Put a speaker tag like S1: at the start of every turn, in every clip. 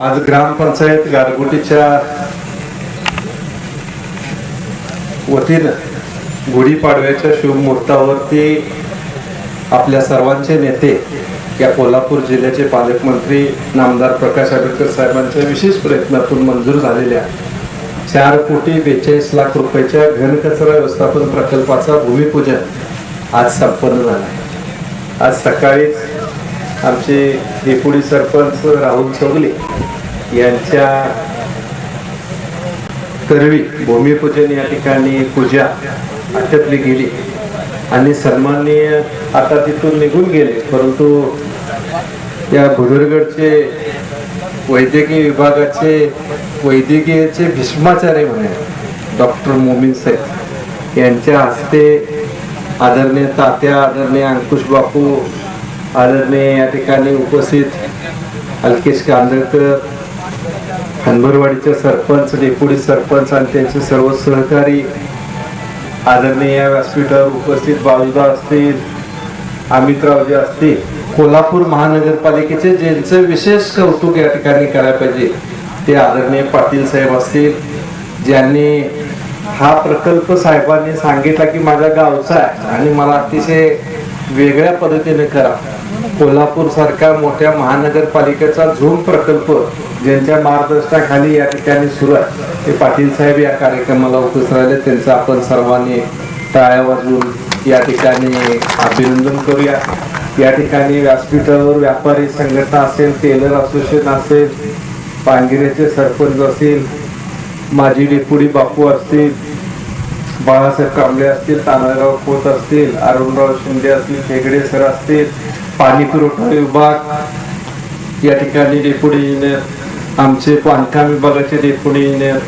S1: आज ग्रामपंचायत गारगोटीच्या वतीनं गुढीपाडव्याच्या शुभमुहूर्तावरती आपल्या सर्वांचे नेते या कोल्हापूर जिल्ह्याचे पालकमंत्री नामदार प्रकाश आंबेडकर साहेबांच्या विशेष प्रयत्नातून मंजूर झालेल्या 4,42,00,000 रुपयाच्या घनकचरा व्यवस्थापन प्रकल्पाचा भूमिपूजन आज संपन्न झाला आहे। आज सकाळीच आमचे डेप्युटी सरपंच राहुल चौगले यांच्या करवी भूमिपूजन या ठिकाणी पूजा आटपली गेली आणि सन्माननीय आता तिथून निघून गेले, परंतु या भुदरगडचे वैद्यकीय विभागाचे वैद्यकीयचे भीष्माचार्य म्हणे डॉक्टर मोमीन साहेब यांच्या हस्ते आदरणीय तात्या, आदरणीय अंकुश बापू, आदरणीय या ठिकाणी उपस्थित अलकेश कांदळकर, हनबरवाडीचे सरपंच, डेप्युटी सरपंच आणि त्यांचे सर्व सहकारी, आदरणीय या व्यासपीठावर उपस्थित बाळूदा असतील, अमितरावजी असतील, कोल्हापूर महानगरपालिकेचे ज्यांचं विशेष कौतुक या ठिकाणी करायला पाहिजे ते आदरणीय पाटील साहेब असतील, ज्यांनी हा प्रकल्प साहेबांनी सांगितला की माझ्या गावचा आहे आणि मला अतिशय वेगळ्या पद्धतीने करा। कोल्हापूर सारख्या मोठ्या महानगरपालिकेचा झूम प्रकल्प ज्यांच्या मार्गदर्शनाखाली या ठिकाणी सुरू आहे ते पाटील साहेब या कार्यक्रमाला उपस्थित राहिले, त्यांचं आपण सर्वांनी टाळ्या वाजवून या ठिकाणी अभिनंदन करूया। या ठिकाणी व्यासपीठावर व्यापारी संघटना असेल, टेलर असोसिएशन असेल, पांगिरेचे सरपंच असतील, माजी डेप्युटी बापू असतील, बाळासाहेब कांबळे असतील, तानाजीराव खोत असतील, अरुणराव शिंदे असतील, हेगडे सर असतील, पाणी पुरवठा विभाग या ठिकाणी डेप्युटी इंजिनियर, आमचे बांधकाम विभागाचे डेप्युटी इंजिनियर,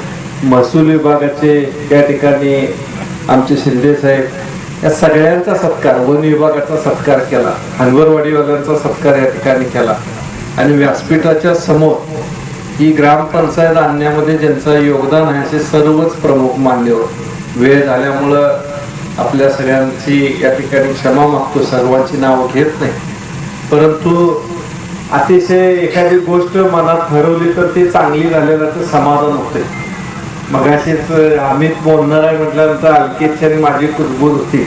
S1: महसूल विभागाचे या ठिकाणी आमचे शिंदे साहेब, या सगळ्यांचा सत्कार, वन विभागाचा सत्कार केला, हनबरवाडीवाल्यांचा सत्कार या ठिकाणी केला आणि व्यासपीठाच्या समोर ही ग्रामपंचायत आणण्यामध्ये ज्यांचं योगदान आहे असे सर्वच प्रमुख मान्यवर, वेळ झाल्यामुळं आपल्या सगळ्यांची या ठिकाणी क्षमा मागतो, सर्वांची नावं घेत नाही, परंतु अतिशय एखादी गोष्ट मनात ठरवली तर ती चांगली झालेलं समाधान होते। मगाशीच अमित बोलणार आहे म्हटल्यानंतर अलकेची आणि माझी कुजबूज होती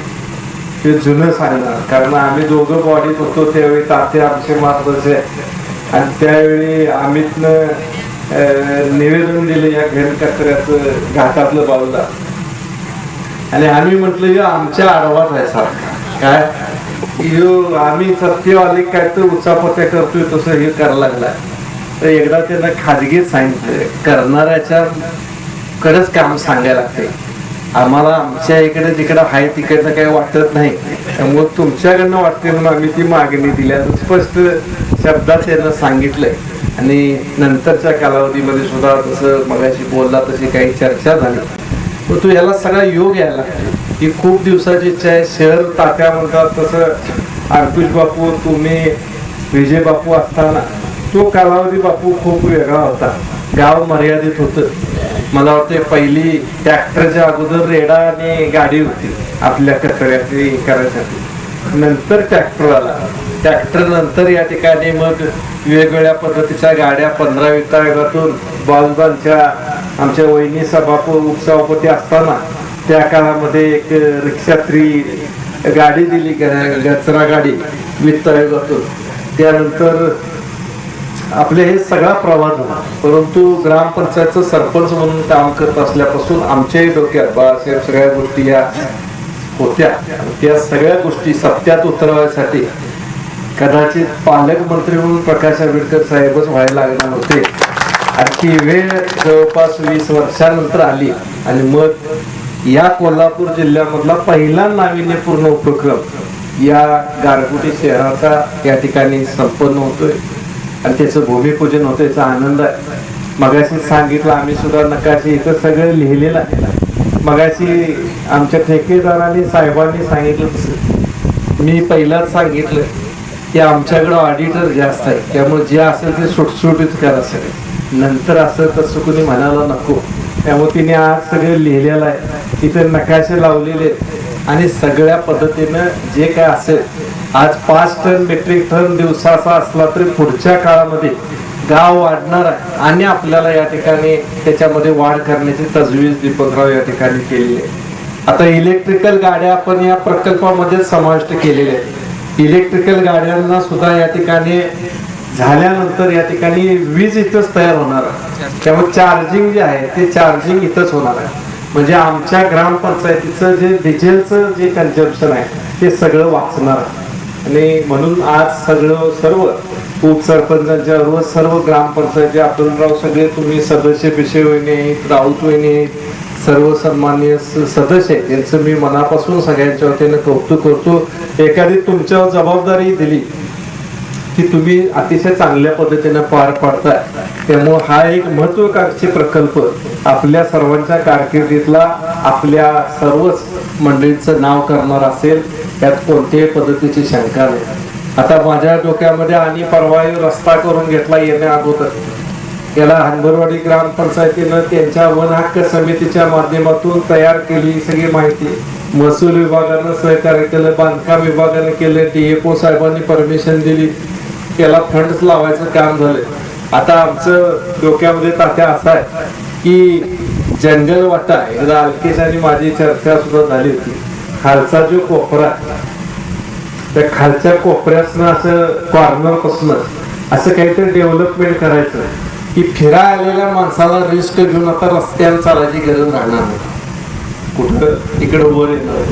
S1: ते जुनं सांगणार, कारण आम्ही दोघं बॉडीत होतो त्यावेळी ताते आमचे मार्गदर्शक आणि त्यावेळी अमितनं निवेदन दिलं या घन कचऱ्याचं घाटातलं बाजूला आणि आम्ही म्हटलं आमच्या आडवाच आहे सारखा काय आम्ही सत्यवाले काय तर उचापत्या करतोय तसं हे करायला लागला। तर एकदा त्यांना खाजगीत सांगितलं करणाऱ्याच्या कडेच काम सांगायला लागते, आम्हाला आमच्या इकडे जिकडं आहे तिकडनं काही वाटत नाही, त्यामुळे तुमच्याकडनं वाटते म्हणून आम्ही ती मागणी दिली, स्पष्ट शब्दात त्यांना सांगितलंय आणि नंतरच्या कालावधीमध्ये सुद्धा जसं मगाशी बोलला तशी काही चर्चा झाली, परंतु याला सगळा योग यायला लागतो। ही खूप दिवसाची इच्छा आहे, शहर तात्या म्हणतात तसं अंकुश बापू, तुम्ही विजय बापू असताना तो कालावधी बापू खूप वेगळा होता, गाव मर्यादित होतं। मला वाटतं पहिली ट्रॅक्टरच्या अगोदर रेडा आणि गाडी होती आपल्या कचऱ्याची करायसाठी, नंतर ट्रॅक्टर आला, ट्रॅक्टर नंतर या ठिकाणी मग वेगवेगळ्या पद्धतीच्या गाड्या 15 विभागातून बाजूबांच्या आमच्या वहिनी उपसभापती असताना त्या काळामध्ये एक रिक्षात्री गाडी दिली, कचरा गाडी वित्त आयोगातून, त्यानंतर आपले हे सगळा प्रवास झाला, परंतु ग्रामपंचायतचं सरपंच म्हणून काम करत असल्यापासून आमच्याही डोक्यात बाळासाहेब सगळ्या गोष्टी या होत्या, त्या सगळ्या गोष्टी सत्यात उतरवण्यासाठी कदाचित पालकमंत्री म्हणून प्रकाश आंबेडकर साहेबच व्हायला लागणार होते आणि ती वेळ जवळपास 20 वर्षानंतर आली आणि मग या कोल्हापूर जिल्ह्यामधला पहिला नाविन्यपूर्ण उपक्रम या गारगोटी शहराचा या ठिकाणी संपन्न होतोय आणि त्याचं भूमिपूजन होतं, याचा आनंद आहे। मगाशी सांगितलं आम्ही सुद्धा नकाशे इथं सगळं लिहिलेलं आहे, मगाशी आमच्या ठेकेदारांनी साहेबांनी सांगितलं तसं मी पहिलाच सांगितलं की आमच्याकडं ऑडिटर जास्त आहे, त्यामुळे जे असेल ते सुटसुटीत करा सगळे, नंतर असं तसं कोणी म्हणायला नको, त्यामुळे तिने आज सगळं लिहिलेलं आहे, तिथे नकाशे लावलेले आणि सगळ्या पद्धतीनं जे काय असेल आज 5 टन मेट्रिक टन दिवसाचा असला तरी पुढच्या काळामध्ये गाव वाढणार आहे आणि आपल्याला या ठिकाणी त्याच्यामध्ये वाढ करण्याची तजवीज दीपकराव या ठिकाणी केलेली आहे. आता इलेक्ट्रिकल गाड्या आपण या प्रकल्पामध्ये समाविष्ट केलेल्या आहेत. इलेक्ट्रिकल गाड्यांना सुद्धा या ठिकाणी झाल्यानंतर या ठिकाणी वीज इथंच तयार होणार आहे. त्यामुळे चार्जिंग जे आहे ते चार्जिंग इथंच होणार आहे. म्हणजे आमच्या ग्रामपंचायतीचं जे डिझेलचं जे कन्झम्पशन आहे ते सगळं वाचणार आहे. आणि म्हणून आज सर्व उपसरपंचांच्या बरोबर सर्व ग्रामपंचायती अतुलराव सगळे तुम्ही सदस्य पिशे वहिनी आहेत, राऊत वहिनी आहेत, सर्व सन्माननीय सदस्य आहेत, यांचं मी मनापासून सगळ्यांच्या वतीनं कौतुक करतो. एखादी तुमच्यावर जबाबदारी दिली की तुम्ही अतिशय चांगल्या पद्धतीने पार पाडताय. त्यामुळे हा एक महत्वाकांक्षी प्रकल्प आपल्या सर्वांच्या कारकिर्दीतला आपल्या सर्वच मंडळीचं नाव करणार असेल, त्यात कोणत्याही पद्धतीची शंका नाही. आता माझ्या डोक्यामध्ये आणि परवा रस्ता करून घेतला येण्या अगोदर याला हंबरवाडी ग्रामपंचायतीनं त्यांच्या वन हक्क समितीच्या माध्यमातून तयार केली सगळी माहिती. महसूल विभागानं सहकार्य केलं, बांधकाम विभागानं केलं, DFO साहेबांनी परमिशन दिली, त्याला फंड्स लावायचं काम झालं. आता आमचं डोक्यामध्ये तात्या असा आहे की जंगल वाटा एकदा अलकेश आणि माझी चर्चा सुद्धा झाली होती. खालचा जो कोपरा त्या खालच्या कोपऱ्यातनं असं कॉर्नर पासून असं काहीतरी डेव्हलपमेंट करायचं की फिरायला आलेल्या माणसाला रिस्क घेऊन आता रस्त्यावर चालायची गरज राहणार नाही. कुठं इकडं वर येणार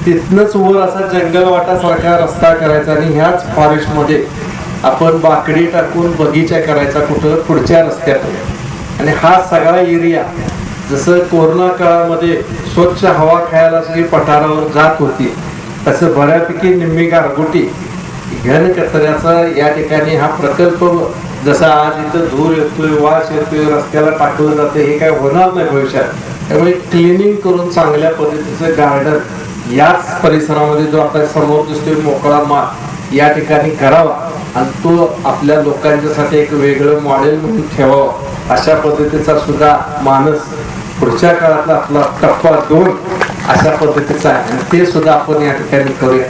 S1: तिथनच वर असा जंगल वाटासारखा रस्ता करायचा आणि ह्याच फॉरेस्ट मध्ये आपण बाकडी टाकून बगीचा करायचा कुठं पुढच्या रस्त्यात. आणि हा सगळा एरिया जसं कोरोना काळामध्ये स्वच्छ हवा खायला सगळी पठारावर जात होती तसं बऱ्यापैकी निम्मी गारगोटी घन कचऱ्याचा या ठिकाणी हा प्रकल्प जसा आज इथं धूर येतोय, वास येतोय, रस्त्याला टाकलं जातं, हे काय होणार नाही भविष्यात. त्यामुळे क्लिनिंग करून चांगल्या पद्धतीचं गार्डन याच परिसरामध्ये जो आता समोर दिसतोय मोकळा माठ या ठिकाणी करावा आणि तो आपल्या लोकांच्यासाठी एक वेगळं मॉडेल म्हणून ठेवावं अशा पद्धतीचा सुद्धा मानस पुढच्या काळातला आपला टप्पा 2 अशा पद्धतीचा आहे. आणि ते सुद्धा आपण या ठिकाणी करूया.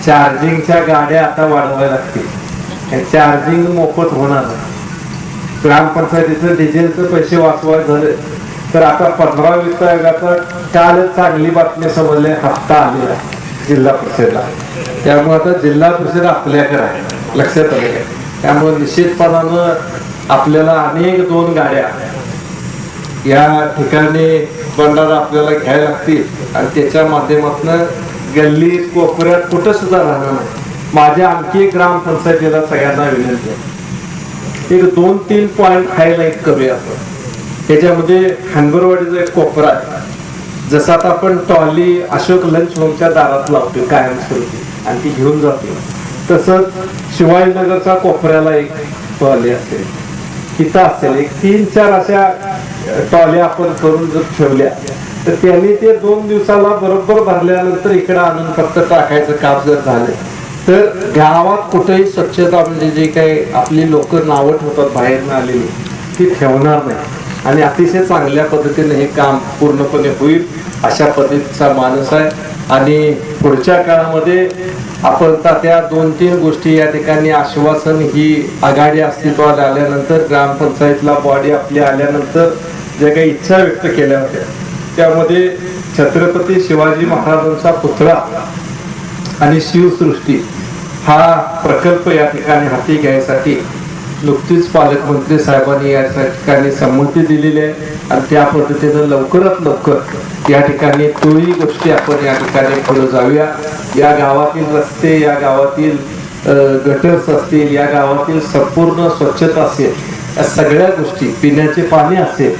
S1: चार्जिंगच्या गाड्या आता वाढवायला लागतील. चार्जिंग मोफत होणार नाही. ग्रामपंचायतीचं डिझेलचं पैसे वाचवाय झाले तर आता 15 वित्त आयोगाचा कालच चांगली बातमी समजली, हप्ता आलेला जिल्हा परिषदला. त्यामुळे आता जिल्हा परिषद आपल्याकडे आहे, लक्षात आले काय. त्यामुळे निश्चितपणानं आपल्याला अनेक 2 गाड्या या ठिकाणी बंडारा आपल्याला घ्यायला लागतील आणि त्याच्या माध्यमातून गल्ली कोपऱ्यात कुठं सुद्धा राहणार नाही. माझ्या आणखी एक ग्रामपंचायतीला सगळ्यांना विनंती आहे, एक 2-3 पॉइंट हायलाईट करूया आपण. त्याच्यामध्ये हंबरवाडीचा एक कोपरा आहे. जसं आता आपण टॉली अशोक लंच होमच्या दारात लावतो कायमस्वरूपी आणि ती घेऊन जातो, तसंच शिवाजीनगरच्या कोपऱ्याला एक टॉली असेल, तिथं असेल एक 3-4 अशा टॉल्या आपण करून जर ठेवल्या तर त्यांनी ते 2 दिवसाला बरोबर भरल्यानंतर इकडे आणून फक्त टाकायचं काम जर झालं तर गावात कुठेही स्वच्छता म्हणजे जे काही आपली लोक नावं ठेवतात बाहेरनं आलेली ती ठेवणार नाही. आणि अतिशय चांगल्या पद्धतीने हे काम पूर्णपणे होईल अशा पद्धतीचा मानस आहे. आणि पुढच्या काळामध्ये आपण त्या 2-3 गोष्टी या ठिकाणी आश्वासन ही आघाडी अस्तित्वात आल्यानंतर ग्रामपंचायतला बॉडी आपली आल्यानंतर ज्या काही इच्छा व्यक्त केल्या होत्या त्यामध्ये छत्रपती शिवाजी महाराजांचा पुतळा आणि शिवसृष्टी हा प्रकल्प या ठिकाणी हाती घ्यायसाठी नुकतीच पालकमंत्री साहेबांनी या ठिकाणी संमती दिलेली आहे. आणि त्या पद्धतीनं लवकरात लवकर या ठिकाणी तोही गोष्टी आपण या ठिकाणी पुढे जाऊया. या गावातील रस्ते, या गावातील गटर्स असतील, या गावातील संपूर्ण स्वच्छता असेल, या सगळ्या गोष्टी, पिण्याचे पाणी असेल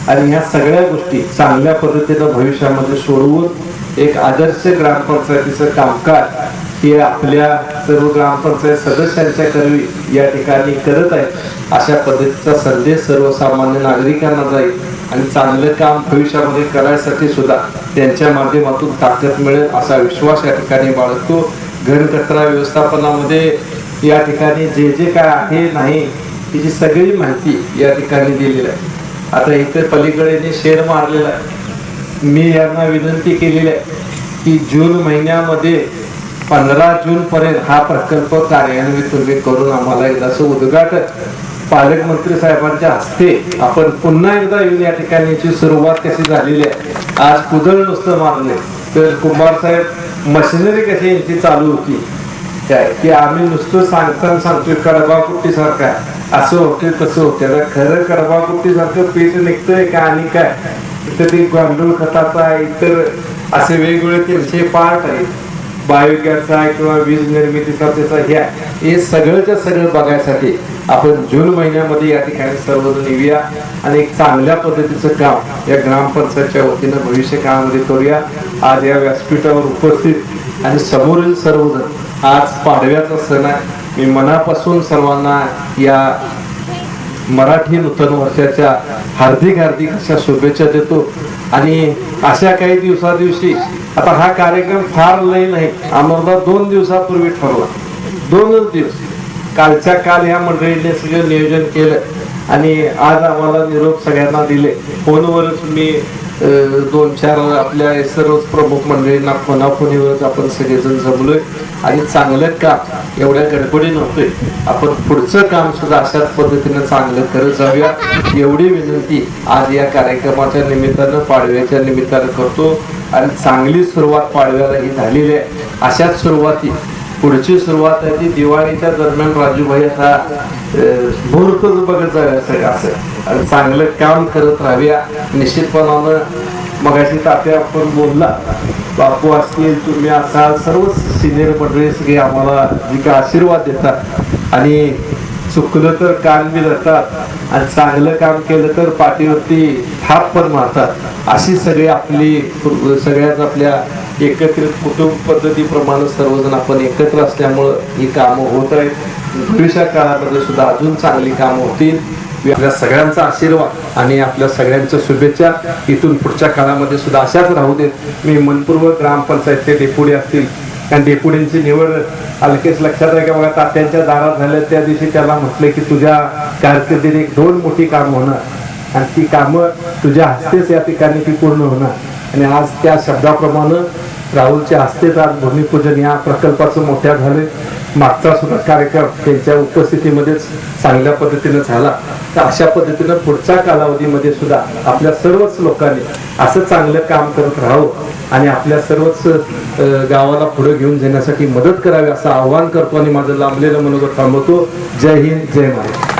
S1: आणि ह्या सगळ्या गोष्टी चांगल्या पद्धतीनं भविष्यामध्ये सोडवून एक आदर्श ग्रामपंचायतीचं कामकाज हे आपल्या सर्व ग्रामपंचायत सदस्यांच्या करवी या ठिकाणी करत आहेत अशा पद्धतीचा संदेश सर्वसामान्य नागरिकांना जाईल आणि चांगलं काम भविष्यामध्ये करायसाठी सुद्धा त्यांच्या माध्यमातून ताकद मिळेल असा विश्वास या ठिकाणी बाळगतो. घनकचरा व्यवस्थापनामध्ये या ठिकाणी जे जे काय आहे नाही त्याची सगळी माहिती या ठिकाणी दिलेली आहे. आता इथे पलीकडे शेर मारलेला आहे. मी यांना विनंती केलेली आहे की जून महिन्यामध्ये 15 जून पर्यंत हा प्रकल्प कार्यान्वित तुम्ही करून आम्हाला एकदाचं उद्घाटन पालकमंत्री साहेबांच्या हस्ते आपण पुन्हा एकदा येऊन या ठिकाणी याची सुरुवात कशी झालेली आहे. आज कुदळ नुसतं मारले तर कुंभार साहेब मशिनरी कशी यांची चालू होती काय की आम्ही नुसतं सांगतोय कडबाकुट्टी सारखा असं होते तसं होते. आता खरं कडबाकुट्टी सारखं पीठ निघतंय का आणि काय इथं ते गांडूळ खताचा इतर असे वेगवेगळे त्यांचे पार्ट आहेत. बायोगॅसचा आहे किंवा वीज निर्मितीचा त्याचा घ्या हे सगळंच्या सगळं बघायसाठी आपण जून महिन्यामध्ये या ठिकाणी सर्वजण येऊया आणि एक चांगल्या पद्धतीचं काम या ग्रामपंचायतच्या वतीनं भविष्य काळामध्ये करूया. आज या व्यासपीठावर उपस्थित आणि समोरील सर्वजण आज पाडव्याचा सण आहे. मी मनापासून सर्वांना या मराठी नूतन वर्षाच्या हार्दिक हार्दिक अशा शुभेच्छा देतो. आणि अशा काही दिवशी आता हा कार्यक्रम फार लय नाही आम्हाला 2 दिवसापूर्वी ठरला. 2च दिवस कालच्या काल ह्या मंडळीने सगळं नियोजन केलं आणि आज आम्हाला निरोप सगळ्यांना दिले. फोनवरच मी 2-4 आपल्या सर्वच प्रमुख मंडळींना फोनाफोनीवरच आपण सगळेजण जमलोय आणि चांगलं काम एवढ्या गडबडी नव्हतोय. आपण पुढचं काम सुद्धा अशाच पद्धतीनं चांगलं करत जाऊया एवढी विनंती आज या कार्यक्रमाच्या निमित्तानं पाडव्याच्या निमित्तानं करतो. आणि चांगली सुरुवात पाडव्याला ही झालेली आहे. अशाच सुरुवाती पुढची सुरुवात आहे ती दिवाळीच्या दरम्यान राजूभाई आता मुहूर्तच बघत जाऊया सगळं असं आणि चांगलं काम करत राहूया. निश्चितपणानं मगाशी तात्या आपण बोलला बापू असतील तुम्ही असाल सर्वच सिनियर मंडळी सगळे आम्हाला जी काय आशीर्वाद देतात आणि चुकलं तर कान बी धरतात आणि चांगलं काम केलं तर पाठीवरती थाप पण मारतात. अशी सगळी आपली सगळ्याच आपल्या एकत्रित कुटुंब पद्धतीप्रमाणे सर्वजण आपण एकत्र असल्यामुळं ही कामं होत आहेत. भविष्य काळामध्ये सुद्धा अजून चांगली कामं होतील. आपल्या सगळ्यांचा आशीर्वाद आणि आपल्या सगळ्यांच्या शुभेच्छा इथून पुढच्या काळामध्ये सुद्धा अशाच राहू देत. मी मनपूर्वक ग्रामपंचायतचे डेपुटी असतील कारण डेपुटींची निवड अलकेच लक्षात आहे का बघा तात्यांच्या दारात झाल्या त्या दिवशी त्याला म्हटलं की तुझ्या कारकिर्दीत 2 मोठी कामं होणार आणि ती कामं तुझ्या हस्तेच या ठिकाणी ती पूर्ण होणार. आणि आज त्या शब्दाप्रमाणे राहुलच्या हस्तेच आज भूमिपूजन या प्रकल्पाचं मोठ्या झाले. मागचा सुद्धा कार्यक्रम त्यांच्या उपस्थितीमध्येच चांगल्या पद्धतीने झाला. तर अशा पद्धतीनं पुढच्या कालावधीमध्ये सुद्धा आपल्या सर्वच लोकांनी असं चांगलं काम करत राहावं आणि आपल्या सर्वच गावाला पुढे घेऊन जाण्यासाठी मदत करावी असं आवाहन करतो आणि माझं लांबलेलं मनोगत थांबवतो. जय हिंद जय महाराष्ट्र.